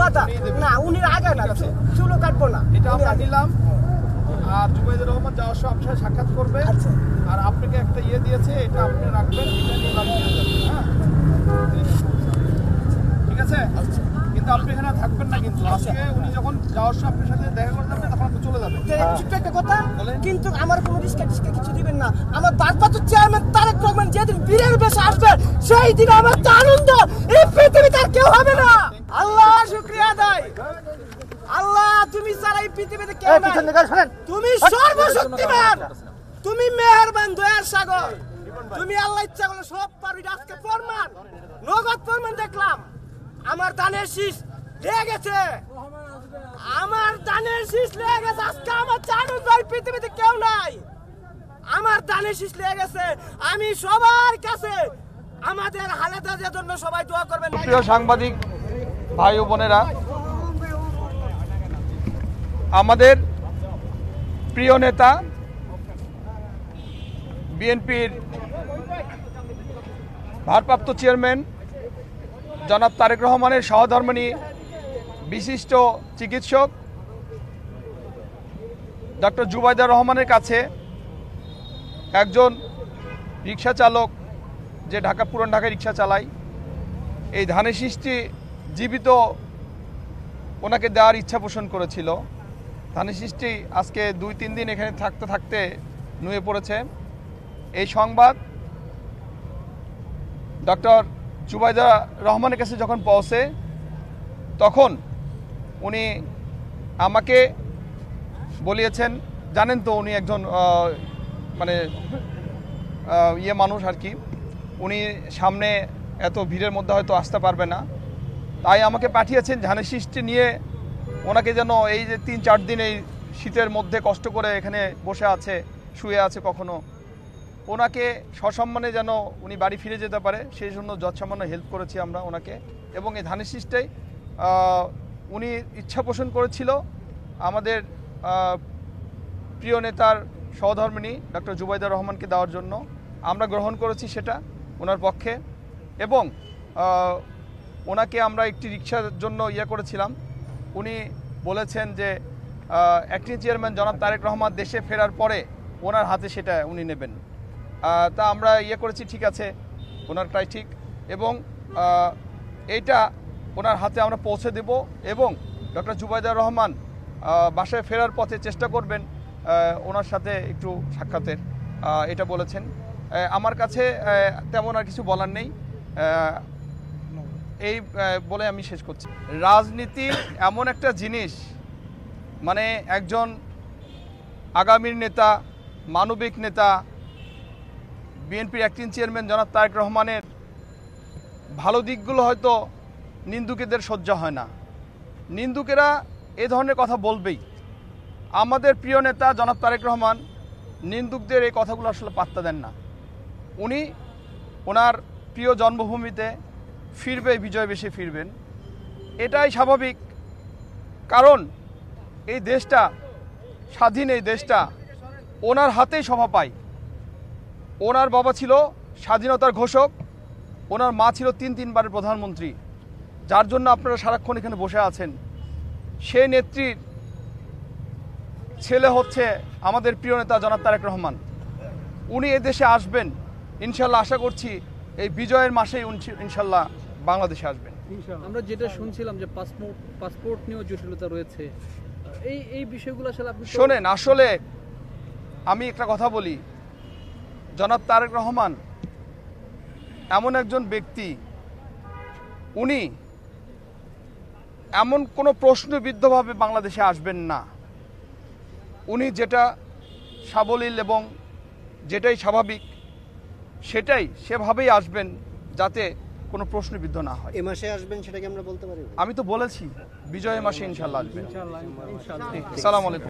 কথা না, উনি আগে না, চুলো কাটবো না, এটা আমরা নিলাম। আর জুবাইদুর রহমান যাওয়ার সময় আপনার সাথে সাক্ষাৎ করবে। আচ্ছা, আর আপনাকে একটা দিয়েছে, এটা আপনি রাখবেন, এটা নিয়ে বাড়ি নিয়ে যাবেন। হ্যাঁ, ঠিক আছে। কিন্তু আপনি এখানে থাকবেন না, কিন্তু আজকে উনি যখন যাওয়ার সময় আপনার সাথে দেখা করে যাবেন তখন আপনি চলে যাবেন। ছোট্ট একটা কথা, কিন্তু আমার কোনো রিস্কা কিছু দিবেন না। আমার ভারপ্রাপ্ত চেয়ারম্যান তারেক রহমান যেদিন বীরের বেশে আসবে সেই দিন আমার তো আনন্দ এই পৃথিবীতে আর কেউ হবে না। আল্লাহ শুকরিয়া আদায়। আল্লাহ, তুমি ছাড়া এই পৃথিবীতে কেউ নাই। তুমি সর্বশক্তিমান, তুমি মেহেরবান, দয়ার সাগর, তুমি আল্লাহ ইচ্ছা করলে সব পারবি। আজকে প্রমাণ, নগদ প্রমাণ দেখলাম। আমার ধানের শীষ লেগে গেছে, আমার ধানের শীষ লেগে গেছে। আজকে আমার চানুন ভাই পৃথিবীতে কেউ নাই, আমার ধানের শীষ লেগে গেছে। আমি সবার কাছে আমাদের হালেদাদের জন্য সবাই দোয়া করবেন। প্রিয় সাংবাদিক ভাই ও বোনেরা, আমাদের প্রিয় নেতা বিএনপির ভারপ্রাপ্ত চেয়ারম্যান জনাব তারেক রহমানের সহধর্মিণী বিশিষ্ট চিকিৎসক ডক্টর জুবাইদা রহমানের কাছে একজন রিক্সা চালক, যে পুরান ঢাকায় রিক্সা চালায়, এই ধানের শীষটি জীবিত ওনাকে দেওয়ার ইচ্ছা পোষণ করেছিল। ধানের শীষটি আজকে 2-3 দিন এখানে থাকতে থাকতে নুয়ে পড়েছে। এই সংবাদ ডক্টর জুবাইদা রহমানের কাছে যখন পৌঁছে, তখন উনি আমাকে বলিয়েছেন, জানেন তো উনি একজন মানে মানুষ আর কি, উনি সামনে এত ভিড়ের মধ্যে হয়তো আসতে পারবে না, তাই আমাকে পাঠিয়েছেন ধানের শীষটি নিয়ে ওনাকে যেন এই যে 3-4 দিন এই শীতের মধ্যে কষ্ট করে এখানে বসে আছে, শুয়ে আছে, কখনো ওনাকে সসম্মানে যেন উনি বাড়ি ফিরে যেতে পারে, সেই জন্য যৎসামান্য হেল্প করেছি আমরা ওনাকে। এবং এই ধানের শীষটাই উনি ইচ্ছা পোষণ করেছিল আমাদের প্রিয় নেতার সহধর্মিণী ডক্টর জুবাইদা রহমানকে দেওয়ার জন্য। আমরা গ্রহণ করেছি সেটা ওনার পক্ষে, এবং ওনাকে আমরা একটি রিক্সার জন্য করেছিলাম। উনি বলেছেন যে অ্যাক্টিং চেয়ারম্যান জনাব তারেক রহমান দেশে ফেরার পরে ওনার হাতে সেটা উনি নেবেন। তা আমরা করেছি, ঠিক আছে, ওনারটাই ঠিক, এবং এইটা ওনার হাতে আমরা পৌঁছে দেব। এবং ডক্টর জুবাইদা রহমান বাসায় ফেরার পথে চেষ্টা করবেন ওনার সাথে একটু সাক্ষাতের, এটা বলেছেন। আমার কাছে তেমন আর কিছু বলার নেই, এই বলে আমি শেষ করছি। রাজনীতি এমন একটা জিনিস, মানে একজন আগামীর নেতা, মানবিক নেতা, বিএনপির অ্যাক্টিং চেয়ারম্যান জনাব তারেক রহমানের ভালো দিকগুলো হয়তো নিন্দুকেদের সহ্য হয় না, নিন্দুকেরা এ ধরনের কথা বলবেই। আমাদের প্রিয় নেতা জনাব তারেক রহমান নিন্দুকদের এই কথাগুলো আসলে পাত্তা দেন না। উনি ওনার প্রিয় জন্মভূমিতে ফিরবে, বিজয় বেশে ফিরবেন, এটাই স্বাভাবিক। কারণ এই দেশটা স্বাধীন, এই দেশটা ওনার হাতেই শোভা পায়। ওনার বাবা ছিল স্বাধীনতার ঘোষক, ওনার মা ছিল 3 বারের প্রধানমন্ত্রী, যার জন্য আপনারা সারাক্ষণ এখানে বসে আছেন। সে নেত্রীর ছেলে হচ্ছে আমাদের প্রিয় নেতা জনাব তারেক রহমান। উনি এদেশে আসবেন ইনশাল্লাহ, আশা করছি এই বিজয়ের মাসেই ইনশাল্লাহ বাংলাদেশে আসবেন। আমরা যেটা শুনছিলাম যে পাসপোর্ট নিয়েও জটিলতা রয়েছে, এই বিষয়গুলো আসলে আপনি শোনেন। আসলে আমি একটা কথা বলি, জনাব তারেক রহমান এমন একজন ব্যক্তি, উনি এমন কোনো প্রশ্নবিদ্ধভাবে বাংলাদেশে আসবেন না। উনি যেটা সাবলীল এবং যেটাই স্বাভাবিক সেটাই সেভাবেই আসবেন, যাতে কোনো প্রশ্নবিদ্ধ না হয়। এই মাসে আসবেন সেটা কি আমরা বলতে পারি? আমি তো বলেছি বিজয়ের মাসে ইনশাল্লাহ আসবেন। আসসালামু আলাইকুম।